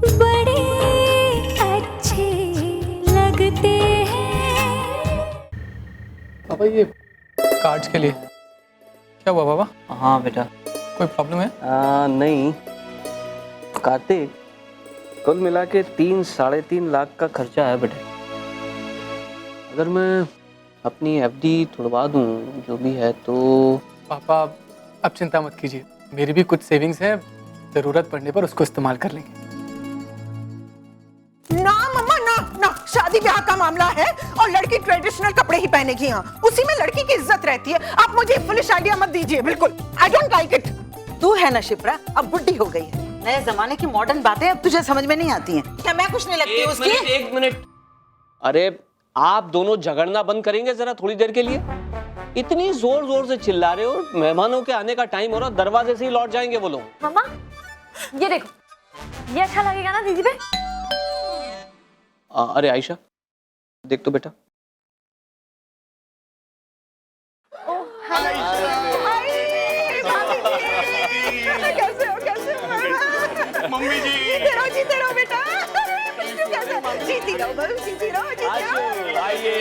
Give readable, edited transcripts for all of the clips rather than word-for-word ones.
बड़े अच्छे लगते हैं। पापा ये कार्ड्स के लिए क्या हुआ पापा? हाँ बेटा। कोई प्रॉब्लम है? नहीं कार्तिक, कुल मिला के 3-3.5 लाख का खर्चा है बेटे। अगर मैं अपनी एफडी तुड़वा दूं जो भी है तो। पापा अब चिंता मत कीजिए, मेरी भी कुछ सेविंग्स है, जरूरत पड़ने पर उसको इस्तेमाल कर लेंगे। ना मम्मा ना ना, शादी ब्याह का मामला है और लड़की ट्रेडिशनल कपड़े ही पहनेगी। यहाँ उसी में लड़की की इज्जत रहती है। आप मुझे फुलिश आइडिया मत दीजिए, बिल्कुल आई डोंट लाइक इट। तू है ना शिप्रा, अब बुढ़ी हो गई है, नए जमाने की मॉडर्न बातें अब तुझे समझ में नहीं आती हैं। क्या मैं कुछ नहीं लगती उसकी? एक मिनट, अरे आप दोनों झगड़ना बंद करेंगे जरा थोड़ी देर के लिए? इतनी जोर जोर से चिल्ला रहे हो, मेहमानों के आने का टाइम हो रहा, दरवाजे से ही लौट जाएंगे वो लोग। मम्मा ये देखो, ये अच्छा लगेगा ना दीदी पे? अरे आयशा देख तो बेटा। कैसे हो कैसे हो मम्मी जी? जीते रहो बेटा, जीती रहो बहू, जीती रहो, जीती रहो। आइए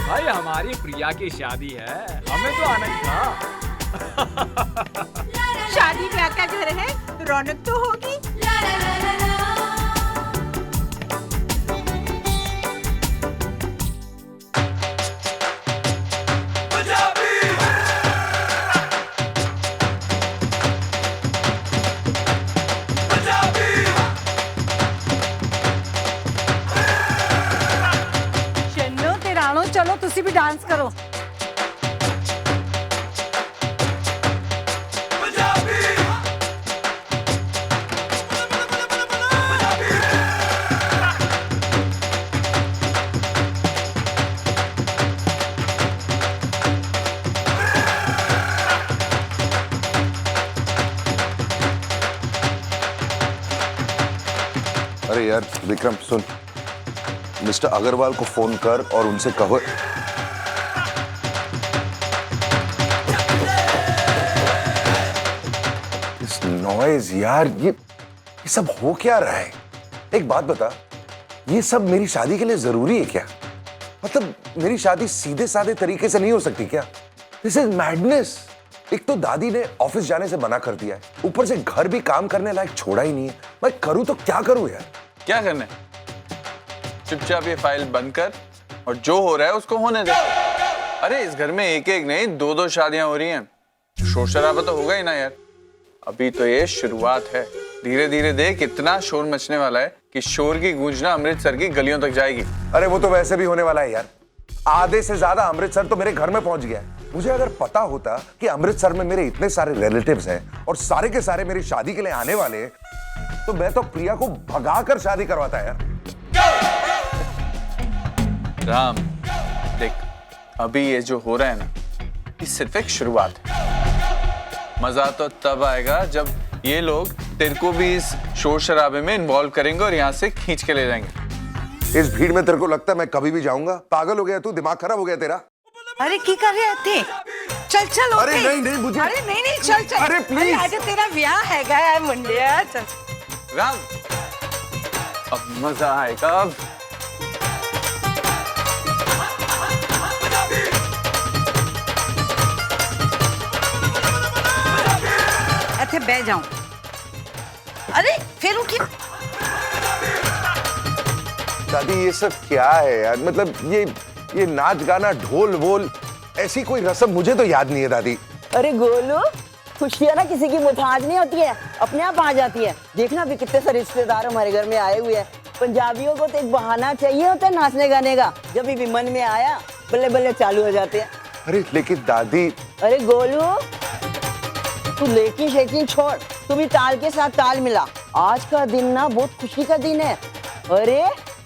भाई हमारी प्रिया की शादी है, हमें तो आना ही था। शादी ब्याह का घर है तो रौनक तो होगी। चलो तिरानो, चलो तुसी भी डांस करो। अरे यार विक्रम सुन, मिस्टर अग्रवाल को फोन कर और उनसे कहो। इस नॉइज यार, ये सब हो क्या रहा है? एक बात बता, ये सब मेरी शादी के लिए जरूरी है क्या? मतलब मेरी शादी सीधे साधे तरीके से नहीं हो सकती क्या? This is madness. एक तो दादी ने ऑफिस जाने से मना कर दिया है, ऊपर से घर भी काम करने लायक छोड़ा ही नहीं है। मैं करूं तो क्या करूं यार? क्या करना है? चुपचाप ये फाइल बंद कर और जो हो रहा है उसको होने दे। अरे इस घर में एक एक नहीं 2-2 शादियां हो रही हैं, शोर शराबा तो होगा ही ना यार। अभी तो ये शुरुआत है, धीरे धीरे देख इतना शोर मचने वाला है कि शोर की गूंजना अमृतसर की गलियों तक जाएगी। अरे वो तो वैसे भी होने वाला है यार, आधे से ज्यादा अमृतसर तो मेरे घर में पहुंच गया है। मुझे अगर पता होता कि अमृतसर में मेरे इतने सारे रिलेटिव्स हैं और सारे के सारे मेरी शादी के लिए आने वाले हैं, तो मैं तो प्रिया को भगाकर शादी करवाता यार। राम देख, अभी ये जो हो रहा है ना, ये सिर्फ एक शुरुआत है। मजा तो तब आएगा जब ये लोग तेरे को भी इस शोर शराबे में इन्वॉल्व करेंगे और यहाँ से खींच के ले जाएंगे। इस भीड़ में तेरे को लगता है मैं कभी भी जाऊंगा? पागल हो गया तू? दिमाग खराब हो गया तेरा? अरे की कर रहे थे? चल चल। अरे नहीं मुझे। अरे नहीं चल चल। अरे प्लीज। आज तेरा ब्याह है गया मुंडिया, चल। राम अब मजा आएगा। अब ऐसे बह जाऊं। अरे फिर उठी। दादी ये सब क्या है यार? मतलब ये नाच गाना ढोल वोल ऐसी कोई रस्म मुझे तो याद नहीं है दादी। अरे गोलू, खुशियाँ ना किसी की मुहताज नहीं होती है, अपने आप आ जाती है। देखना भी कितने सारे रिश्तेदार हमारे घर में आए हुए हैं। पंजाबियों को तो एक बहाना चाहिए होता है नाचने गाने का, जब भी मन में आया बल्ले बल्ले चालू हो जाते हैं। अरे लेकिन दादी। अरे गोलू, तू लेकिन शेकिन छोड़, तू भी ताल के साथ ताल मिला। आज का दिन ना बहुत खुशी का दिन है। अरे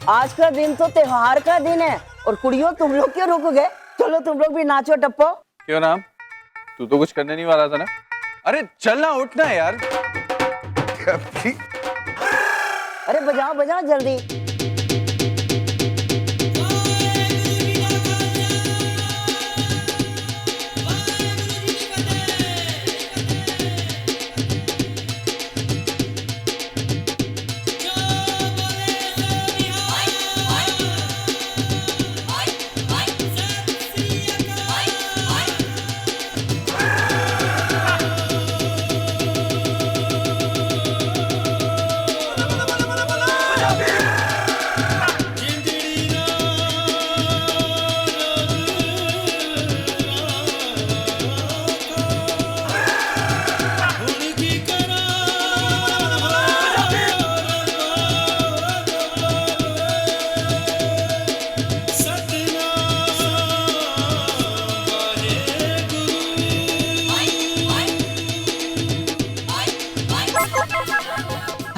आज का दिन तो त्योहार का दिन है। और कुड़ियों तुम लोग क्यों रुक गए? चलो तुम लोग भी नाचो टप्पो। क्यों नाम, तू तो कुछ करने नहीं वाला था ना? अरे चलना, उठना यार। अरे बजाओ बजाओ जल्दी।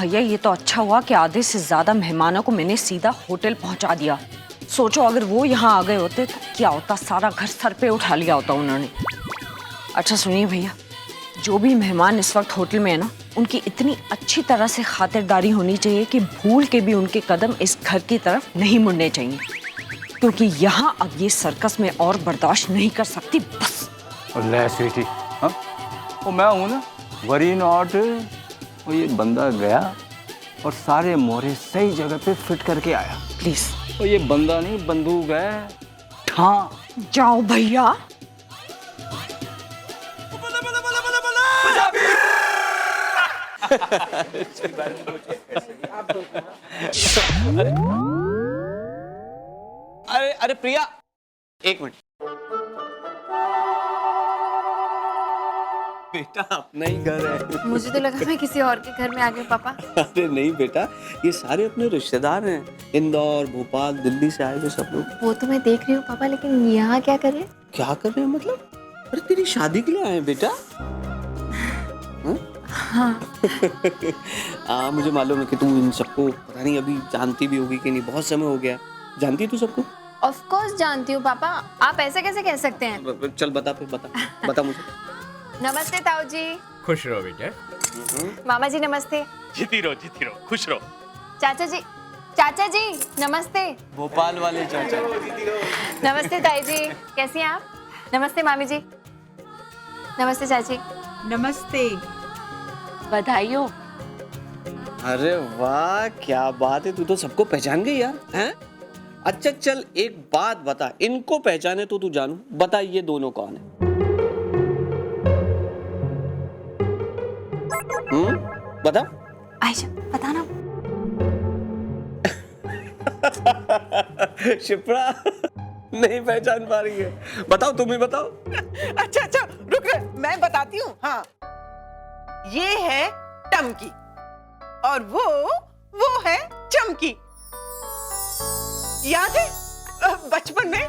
भैया ये तो अच्छा हुआ कि आधे से ज्यादा मेहमानों को मैंने सीधा होटल पहुंचा दिया। सोचो अगर वो यहाँ आ गए होते तो क्या होता, सारा घर सर पे उठा लिया होता उन्होंने। अच्छा सुनिए भैया, जो भी मेहमान इस वक्त होटल में है ना, उनकी इतनी अच्छी तरह से खातिरदारी होनी चाहिए कि भूल के भी उनके कदम इस घर की तरफ नहीं मुड़ने चाहिए, क्योंकि यहाँ अब ये सर्कस में और बर्दाश्त नहीं कर सकती बस। ले स्वीटी, हाँ वो मैं हूँ ना, वरी नॉट। वो ये बंदा गया और सारे मोहरे सही जगह पे फिट करके आया। प्लीज। और ये बंदा नहीं, बंदूक है। हाँ जाओ भैया। अरे अरे प्रिया, एक मिनट। बेटा अपना ही घर है। मुझे तो लगा मैं किसी और के घर में आ गई पापा। अरे नहीं बेटा, ये सारे अपने रिश्तेदार हैं, इंदौर, भोपाल, दिल्ली से आए हुए सब लोग। वो तो मैं देख रही हूँ पापा, लेकिन यहाँ क्या कर रहे हैं? क्या कर रहे हैं मतलब? अरे तेरी शादी के लिए आए हैं बेटा। हाँ मुझे मालूम है कि तू इन सबको पता नहीं अभी जानती भी होगी कि नहीं, बहुत समय हो गया। जानती है तू सबको? ऑफ कोर्स जानती हूँ पापा, आप ऐसे कैसे कह सकते हैं? चल बता फिर, बता मुझे। नमस्ते ताऊ जी। खुश रहो बेटा। मामा जी नमस्ते। जीती रहो, खुश रहो। चाचा जी नमस्ते। भोपाल वाले चाचा। नमस्ते ताई जी, कैसी हैं आप? नमस्ते मामी जी। नमस्ते चाची। नमस्ते। बधाई हो। अरे वाह क्या बात है, तू तो सबको पहचान गई यार, हैं? अच्छा चल एक बात बता, इनको पहचाने तो तू जानू, बता ये दोनों कौन है? बता। आयशा बता ना। शिप्रा नहीं पहचान पा रही है, बताओ तुम ही बताओ। अच्छा अच्छा रुक रे, मैं बताती हूँ। हाँ ये है टमकी और वो है चमकी। याद है बचपन में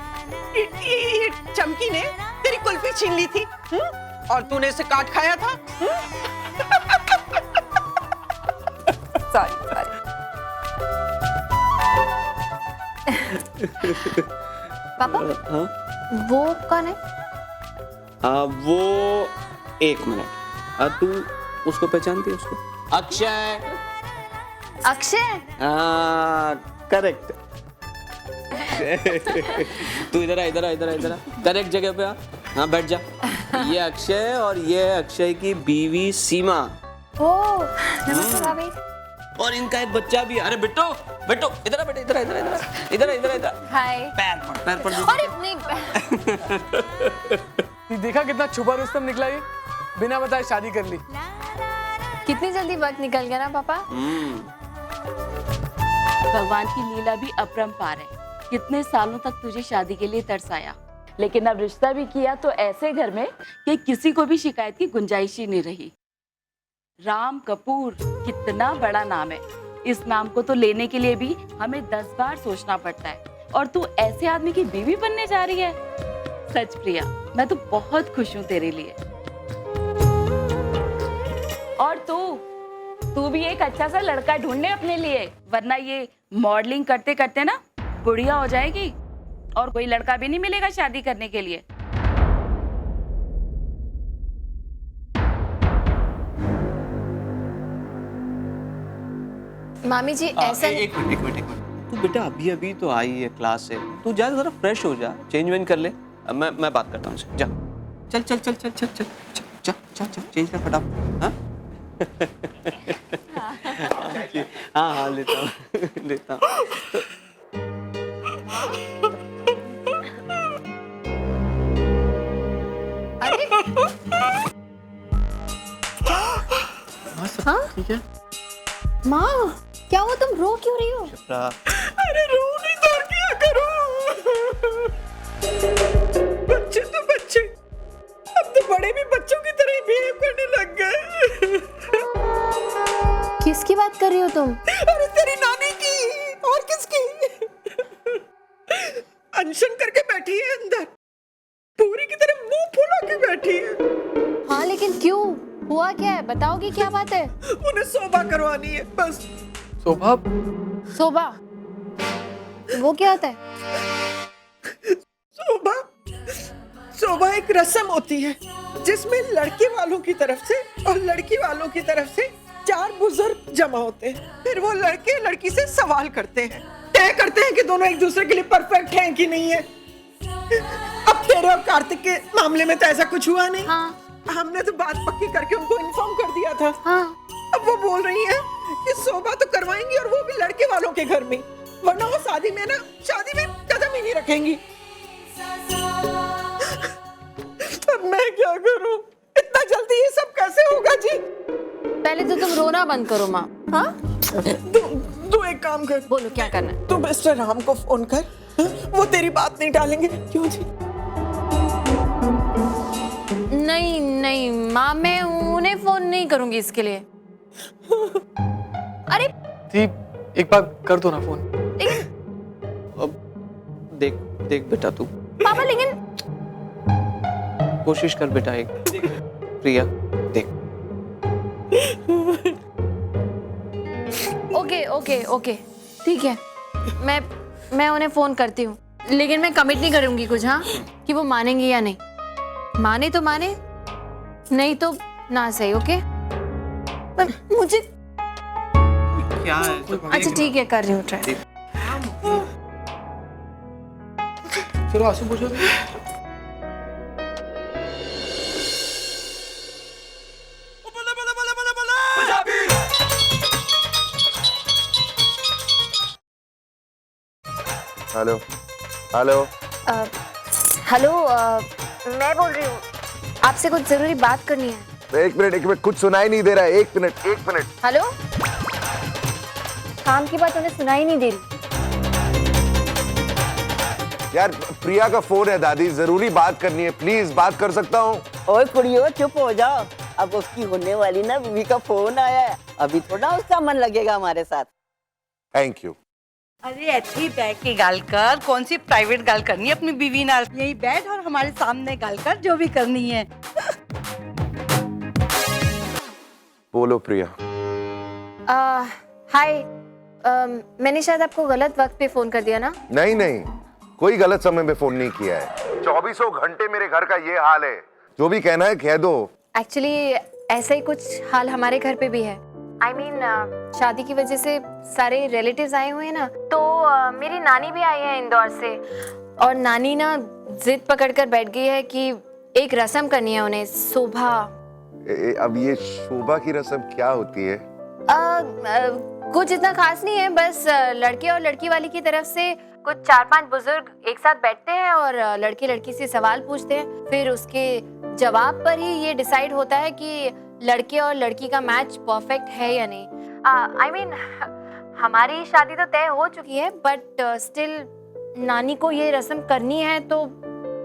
चमकी ने तेरी कुल्फी छीन ली थी और तूने इसे काट खाया था। सॉरी। पापा हाँ? वो कौन है? वो एक मिनट, तू उसको पहचानती है? उसको अक्षय। हाँ करेक्ट। तू इधर आ, करेक्ट जगह पे आ। हाँ बैठ जा। ये अक्षय और ये अक्षय की बीवी सीमा। ओह नमस्ते भाभी। और इनका एक बच्चा भी। अरे बेटो इधर आ बेटा, इधर। हाय। पैर पर अरे नहीं। देखा कितना छुपा रुस्तम निकला ये, बिना बताए शादी कर ली। कितनी जल्दी वक्त निकल गया ना पापा। भगवान की लीला भी अपरंपार है। कितने सालों तक तुझे शादी के लिए तरसाया, लेकिन अब रिश्ता भी किया तो ऐसे घर में कि किसी को भी शिकायत की गुंजाइश ही नहीं रही। राम कपूर कितना बड़ा नाम है, इस नाम को तो लेने के लिए भी हमें 10 बार सोचना पड़ता है, और तू ऐसे आदमी की बीवी बनने जा रही है। सच प्रिया, मैं तो बहुत खुश हूँ तेरे लिए। और तू भी एक अच्छा सा लड़का ढूंढने अपने लिए, वरना ये मॉडलिंग करते करते ना बुढ़िया हो जाएगी और कोई लड़का भी नहीं मिलेगा शादी करने के लिए। मामी जी ऐसा एक मिनट तू बेटा अभी अभी तो आई है क्लास से, तू जा जरा फ्रेश हो जा, चेंज वेंज कर ले। अब मैं बात करता हूँ उससे, जा चल चल चल चल चल चल चल चल चल चेंज कर फटाफट। हाँ हाँ लेता हूँ लेता हूँ। हाँ ठीक है माँ, क्या हुआ? तुम रो क्यों रही हो? अरे रो नहीं तो और क्या करूं? बच्चे तो बच्चे, अब तो बड़े भी बच्चों की तरह ही बिहेव करने लग गए। किसकी बात कर रही हो तुम? अरे तेरी नानी की, और किसकी? अनशन करके बैठी है अंदर, पूरी की तरह मुंह फुला के बैठी है। हाँ लेकिन क्यों? हुआ क्या है? बताओगी क्या बात है? उन्हें सोबा करवानी है बस। शोभा? सोबा? वो क्या होता है? सोबा एक रस्म होती है जिसमें लड़के वालों की तरफ से और लड़की वालों की तरफ से 4 बुजुर्ग जमा होते हैं। फिर वो लड़के लड़की से सवाल करते हैं, तय करते हैं कि दोनों एक दूसरे के लिए परफेक्ट हैं कि नहीं है। अब तेरे और कार्तिक के मामले में तो ऐसा कुछ हुआ नहीं। हाँ। हमने तो बात पक्की करके उनको इन्फॉर्म कर दिया था। हाँ। अब वो बोल रही है कि शोभा तो करवाएंगी और वो भी लड़के वालों के घर में, वरना वो शादी में कदम ही नहीं रखेंगी। अब मैं क्या करूं? इतना जल्दी ये सब कैसे होगा जी? पहले तो तुम रोना बंद करो माँ। हाँ? तू एक काम कर। बोलो क्या करना है? तू मिस्टर राम को फोन कर, वो तेरी बात नहीं टालेंगे। क्यों जी? नहीं नहीं माँ, मैं उन्हें फोन नहीं करूंगी इसके लिए। अरे जी एक बार कर दो ना फोन। अब देख देख बेटा तू पापा, लेकिन कोशिश कर बेटा एक। प्रिया देख। ओके ओके ओके ठीक है, मैं उन्हें फोन करती हूँ, लेकिन मैं कमिट नहीं करूंगी कुछ। हाँ कि वो मानेंगे या नहीं, माने तो माने, नहीं तो ना सही। ओके पर मुझे क्या है? अच्छा ठीक है, कर रही हूँ ट्राई। चलो आंसू पूछो। हेलो हेलो हेलो, मैं बोल रही हूँ, आपसे कुछ जरूरी बात करनी है। एक मिनट कुछ सुनाई नहीं दे रहा है। एक मिनट हेलो, काम की बात उन्हें सुनाई नहीं दे रही। यार प्रिया का फोन है दादी, जरूरी बात करनी है, प्लीज बात कर सकता हूँ? ओए कुड़ियो चुप हो जाओ, अब उसकी होने वाली ना बीवी का फोन आया है, अभी थोड़ा उसका मन लगेगा हमारे साथ। Thank you. अरे ऐसी बैठ के गाल कर, कौन सी प्राइवेट गाल करनी है अपनी बीवी नाल? यही बैठ और हमारे सामने गाल कर जो भी करनी है। बोलो प्रिया। हाय, मैंने शायद आपको गलत वक्त पे फोन कर दिया ना? नहीं, कोई गलत समय में फोन नहीं किया है। 24 घंटे मेरे घर का ये हाल है, जो भी कहना है कह दो। एक्चुअली ऐसा ही कुछ हाल हमारे घर पे भी है। I mean, शादी की वजह से सारे रिलेटिव्स आए हुए हैं ना, तो मेरी नानी भी आई है इंदौर से, और नानी ना जिद पकड़कर बैठ गई है कि एक रस्म करनी है उन्हें, शोभा। अब ये शोभा की रस्म क्या होती है? कुछ इतना खास नहीं है, बस लड़के और लड़की वाली की तरफ से कुछ 4-5 बुजुर्ग एक साथ बैठते हैं और लड़के लड़की से सवाल पूछते हैं, फिर उसके जवाब पर ही ये डिसाइड होता है कि लड़के और लड़की का मैच परफेक्ट है या नहीं। I mean, हमारी शादी तो तय हो चुकी है, बट स्टिल नानी को ये रस्म करनी है, तो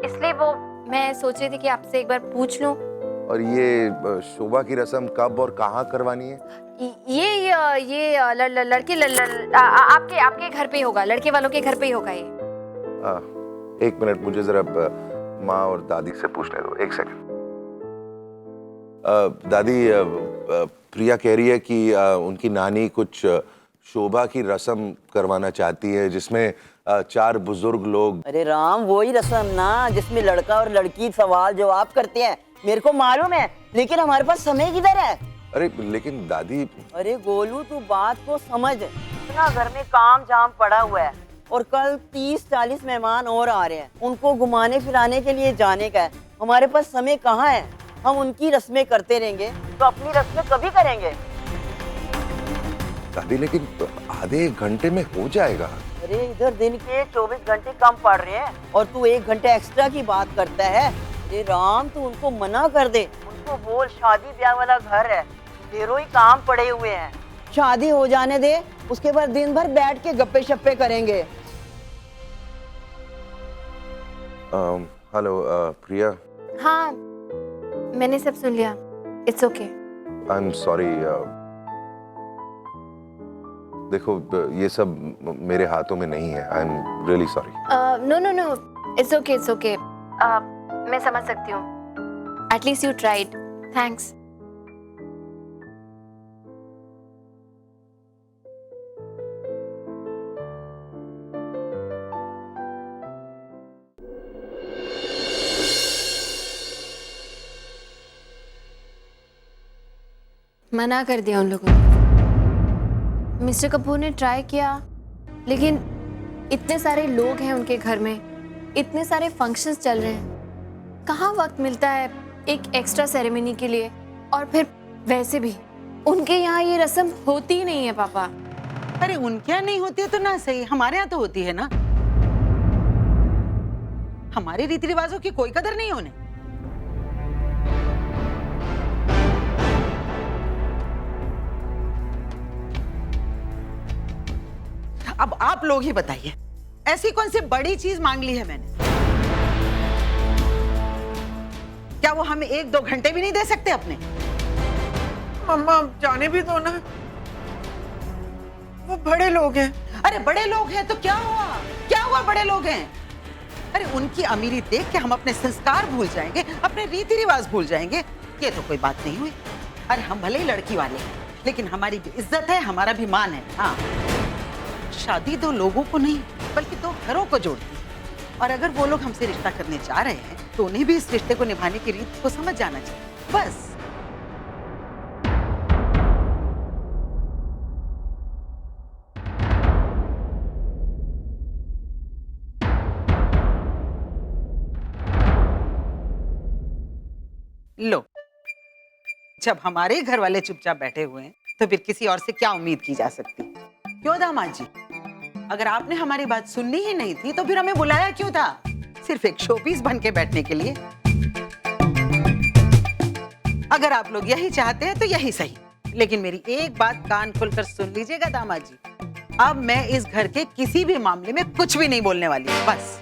इसलिए वो मैं सोच रही थी कि आपसे एक बार पूछ लूं। और ये शोभा की रस्म कब और कहाँ करवानी है? ये लड़के आपके घर पे ही होगा, लड़के वालों के घर पे ही होगा ये। एक मिनट, मुझे जरा माँ और दादी से पूछने दो, एक सेकंड। दादी, प्रिया कह रही है कि उनकी नानी कुछ शोभा की रस्म करवाना चाहती है, जिसमें 4 बुजुर्ग लोग। अरे राम, वही रस्म ना जिसमें लड़का और लड़की सवाल जवाब करते हैं। मेरे को मालूम है, लेकिन हमारे पास समय किधर है? अरे लेकिन दादी। अरे गोलू तू बात को समझ, इतना घर में काम जाम पड़ा हुआ है और कल 30-40 मेहमान और आ रहे हैं, उनको घुमाने फिराने के लिए जाने का है। हमारे पास समय कहाँ है? हम उनकी रस्में करते रहेंगे तो अपनी रस्में कभी करेंगे? दादी लेकिन आधे एक घंटे में हो जाएगा। अरे इधर दिन के 24 घंटे कम पड़ रहे हैं और तू 1 घंटे एक्स्ट्रा की बात करता है। अरे राम तू उनको मना कर दे, उनको बोल शादी ब्याह वाला घर है, ढेरों ही काम पड़े हुए हैं, शादी हो जाने दे, उसके बाद दिन भर बैठ के गप्पे शप्पे करेंगे। हेलो प्रिया। हाँ मैंने सब सुन लिया, it's okay. I am sorry. देखो ये सब मेरे हाथों में नहीं है। I am really sorry. No no no, it's okay it's okay. मैं समझ सकती हूँ, एटलीस्ट यू ट्राइड, थैंक्स। मना कर दिया उन लोगों ने। मिस्टर कपूर ने ट्राई किया, लेकिन इतने सारे लोग हैं उनके घर में, इतने सारे फंक्शंस चल रहे हैं, कहाँ वक्त मिलता है एक एक्स्ट्रा सेरेमनी के लिए? और फिर वैसे भी उनके यहाँ ये रस्म होती ही नहीं है पापा। अरे उनके यहाँ नहीं होती है तो ना सही, हमारे यहाँ तो होती है ना। हमारे रीति रिवाजों की कोई कदर नहीं होने। अब आप लोग ही बताइए, ऐसी कौन सी बड़ी चीज मांग ली है मैंने? क्या वो हमें 1-2 घंटे भी नहीं दे सकते अपने? मम्मा जाने भी दो ना, वो बड़े लोग हैं। अरे बड़े लोग हैं तो क्या हुआ? क्या हुआ बड़े लोग हैं? अरे उनकी अमीरी देख के हम अपने संस्कार भूल जाएंगे, अपने रीति रिवाज भूल जाएंगे? ये तो कोई बात नहीं हुई। अरे हम भले ही लड़की वाले हैं, लेकिन हमारी भी इज्जत है, हमारा भी मान है। हाँ, शादी 2 लोगों को नहीं बल्कि 2 घरों को जोड़ती है, और अगर वो लोग हमसे रिश्ता करने जा रहे हैं तो उन्हें भी इस रिश्ते को निभाने की रीत को समझ जाना चाहिए, बस। लो, जब हमारे घर वाले चुपचाप बैठे हुए हैं तो फिर किसी और से क्या उम्मीद की जा सकती? क्यों दामाद जी? अगर आपने हमारी बात सुननी ही नहीं थी तो फिर हमें बुलाया क्यों था? सिर्फ एक शोपीस बन के बैठने के लिए? अगर आप लोग यही चाहते हैं तो यही सही, लेकिन मेरी एक बात कान खोलकर सुन लीजिएगा दामाद जी, अब मैं इस घर के किसी भी मामले में कुछ भी नहीं बोलने वाली, बस।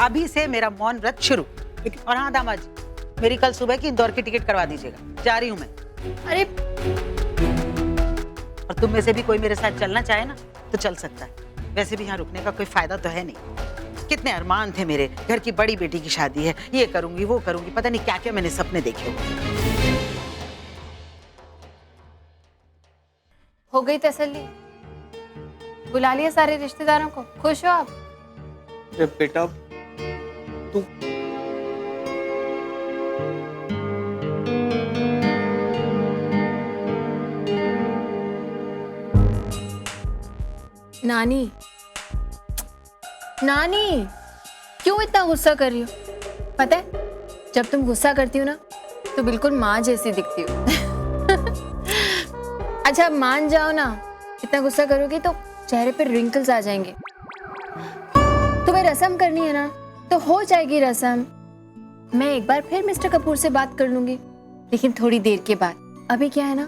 अभी से मेरा मौन व्रत शुरू। और हाँ दामाद जी, मेरी कल सुबह की इंदौर की टिकट करवा दीजिएगा, जा रही हूँ मैं। अरे और तुम में से भी कोई मेरे साथ चलना चाहे ना तो चल सकता है, वैसे भी यहाँ रुकने का कोई फायदा तो है नहीं। कितने अरमान थे मेरे, घर की बड़ी बेटी की शादी है, ये करूंगी वो करूंगी, पता नहीं क्या क्या मैंने सपने देखे हुए। हो गई तसल्ली? बुला लिया सारे रिश्तेदारों को? खुश हो आप? बेटा तू नानी, नानी क्यों इतना गुस्सा कर रही हो? पता है जब तुम गुस्सा करती हो ना तो बिल्कुल माँ जैसी दिखती हो। अच्छा मान जाओ ना, इतना गुस्सा करोगी तो चेहरे पर रिंकल्स आ जाएंगे। तुम्हें रस्म करनी है ना तो हो जाएगी रस्म। मैं एक बार फिर मिस्टर कपूर से बात कर लूंगी, लेकिन थोड़ी देर के बाद। अभी क्या है ना,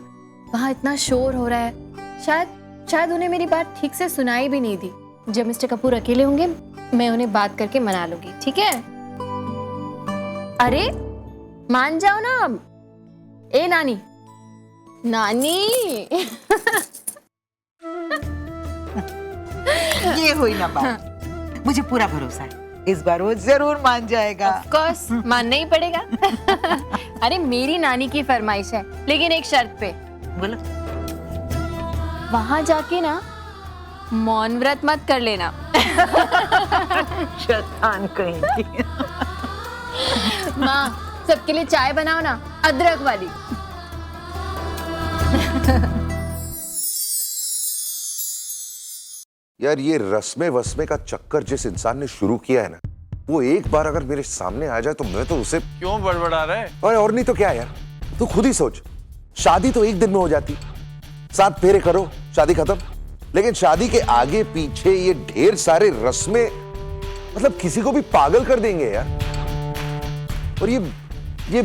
वहाँ इतना शोर हो रहा है, शायद उन्हें मेरी बात ठीक से सुनाई भी नहीं दी। जब मिस्टर कपूर अकेले होंगे मैं उन्हें बात करके मना लूंगी, ठीक है? अरे मान जाओ ना अब। ए नानी, नानी। ये हुई ना बात। मुझे पूरा भरोसा है इस बार वो जरूर मान जाएगा। ऑफ कोर्स मानना ही पड़ेगा। अरे मेरी नानी की फरमाइश है, लेकिन एक शर्त पे। बोलो। वहां जाके ना मौन व्रत मत कर लेना। शैतान कहीं की। माँ सबके लिए चाय बनाओ ना, अदरक वाली। यार ये रस्मे वस्मे का चक्कर जिस इंसान ने शुरू किया है ना, वो एक बार अगर मेरे सामने आ जाए तो मैं तो उसे क्यों बड़बड़ा रहा है? और नहीं तो क्या यार, तू खुद ही सोच, शादी तो एक दिन में हो जाती, 7 फेरे करो शादी खत्म। लेकिन शादी के आगे पीछे ये ढेर सारे रस्में, मतलब किसी को भी पागल कर देंगे यार। और ये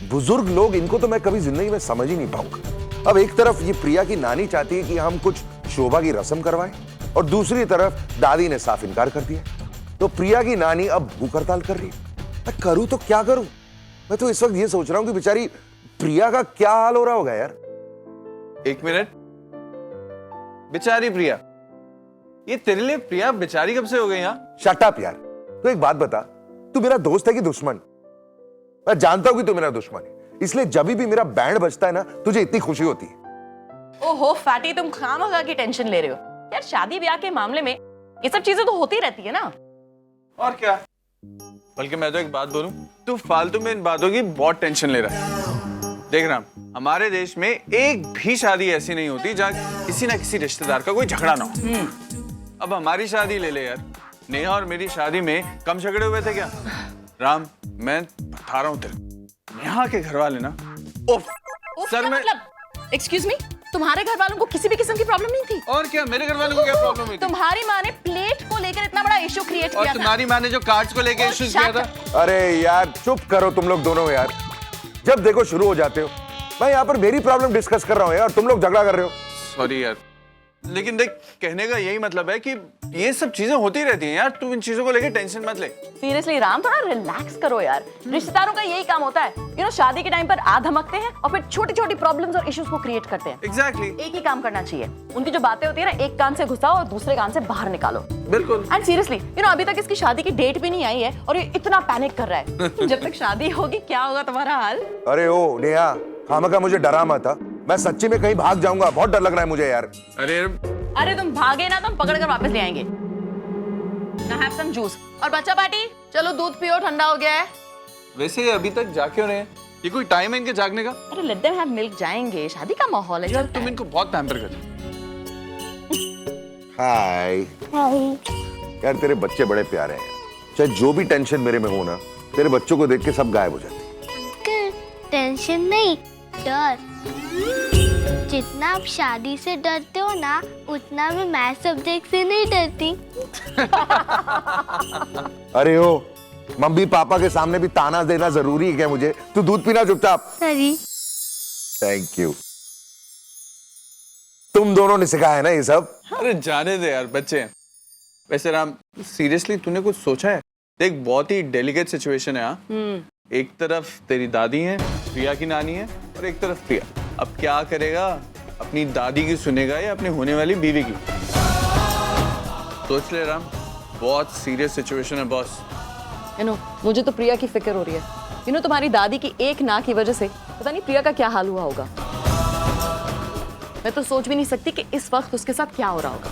बुजुर्ग लोग, इनको तो मैं कभी जिंदगी में समझ ही नहीं पाऊंगा। अब एक तरफ ये प्रिया की नानी चाहती है कि हम कुछ शोभा की रस्म करवाएं, और दूसरी तरफ दादी ने साफ इनकार कर दिया। तो प्रिया की नानी अब भूख हड़ताल कर रही है। मैं करूं तो क्या करूं? मैं तो इस वक्त ये सोच रहा हूं कि बेचारी प्रिया का क्या हाल हो रहा होगा यार। 1 मिनट, बेचारी प्रिया, ये तेरे लिए प्रिया बेचारी कब से हो गई? यहाँ शट अप यार। तो एक बात बता, तू मेरा दोस्त है कि दुश्मन? मैं जानता हूं कि तू मेरा दुश्मन है, इसलिए जब भी मेरा बैंड बजता है ना, तुझे इतनी खुशी होती है। ओहो फैटी, तुम खामखा की टेंशन ले रहे हो यार। शादी ब्याह के मामले में ये सब चीजें तो होती रहती है ना। और क्या, बल्कि मैं तो एक बात बोलूं, तू फालतू में इन बातों की बहुत टेंशन ले रहा है। देख राम, हमारे देश में एक भी शादी ऐसी नहीं होती जहाँ किसी ना किसी रिश्तेदार का कोई झगड़ा ना हो। अब हमारी शादी ले ले यार, नेहा और मेरी शादी में कम झगड़े हुए थे क्या? राम, मैं बता रहा हूँ तेरे, नेहा के घर वाले ना, सर में एक्सक्यूज मी, तुम्हारे घर वालों को किसी भी किस्म की प्रॉब्लम नहीं थी? और क्या, मेरे घर वालों को क्या प्रॉब्लम हुई थी? तुम्हारी माँ ने प्लेट को लेकर इतना बड़ा इशू क्रिएट किया था। और तुम्हारी माँ ने जो कार्ड्स को लेकर इशू किया था। अरे यार चुप करो तुम लोग दोनों यार, जब देखो शुरू हो जाते हो। मैं यहाँ पर मेरी प्रॉब्लम डिस्कस कर रहा हूँ यार, तुम लोग झगड़ा कर रहे हो। सॉरी यार, लेकिन देख, कहने का यही मतलब है कि ये सब चीजें होती रहती हैं यार, तू इन चीजों को लेकर टेंशन मत ले। सीरियसली राम, थोड़ा रिलैक्स करो यार। रिश्तेदारों का यही काम होता है, यू नो, शादी के टाइम पर आ धमकते हैं और फिर छोटी छोटी प्रॉब्लम्स और इश्यूज को क्रिएट करते हैं। एग्जैक्टली एक ही काम करना चाहिए, उनकी जो बातें होती है ना, एक कान से घुसाओ और दूसरे कान से बाहर निकालो। बिल्कुल। एंड सीरियसली, यू नो, अभी तक इसकी शादी की डेट भी नहीं आई है और ये इतना पैनिक कर रहा है। जब तक शादी होगी क्या होगा तुम्हारा हाल? अरे ओ नेहा, खामखा मुझे डरा मत था, मैं सच्ची में कहीं भाग जाऊंगा, बहुत डर लग रहा है मुझे यार। अरे तुम भागे ना तो हम पकड़ कर वापस ले आएंगे। Now have some juice। और बच्चा पार्टी, चलो दूध पियो, ठंडा हो गया है। वैसे अभी तक जा क्यों रहे हैं? ये कोई टाइम है इनके जागने का? अरे let them have milk, जाएंगे, शादी का माहौल है। यार तुम इनको बहुत पैम्पर कर। हाय यार, तेरे बच्चे बड़े प्यारे हैं। चाहे जो भी टेंशन मेरे में हो ना, तेरे बच्चों को देख के सब गायब हो जाते हैं। टेंशन नहीं, डर। जितना आप शादी से डरते हो ना, उतना मैं मैथ सब्जेक्ट से नहीं डरती। अरे ओ, मम्मी पापा के सामने भी ताना देना जरूरी है क्या मुझे? तू दूध पीना चुपचाप। सॉरी। Thank you. तुम दोनों ने सिखाया है ना ये सब? अरे जाने दे यार, बच्चे हैं। वैसे राम, सीरियसली तूने कुछ सोचा है? देख, बहुत ही डेलिकेट सिचुएशन है। एक तरफ तेरी दादी है, प्रिया की नानी है, और एक तरफ प्रिया। अब क्या करेगा? अपनी दादी की सुनेगा या अपनी होने वाली बीवी की? सोच ले राम, बहुत सीरियस सिचुएशन है बॉस। यू नो, मुझे तो प्रिया की फिक्र हो रही है। यू नो, तुम्हारी दादी की एक ना की वजह से पता नहीं प्रिया का क्या हाल हुआ होगा। मैं तो सोच भी नहीं सकती कि इस वक्त उसके साथ क्या हो रहा होगा।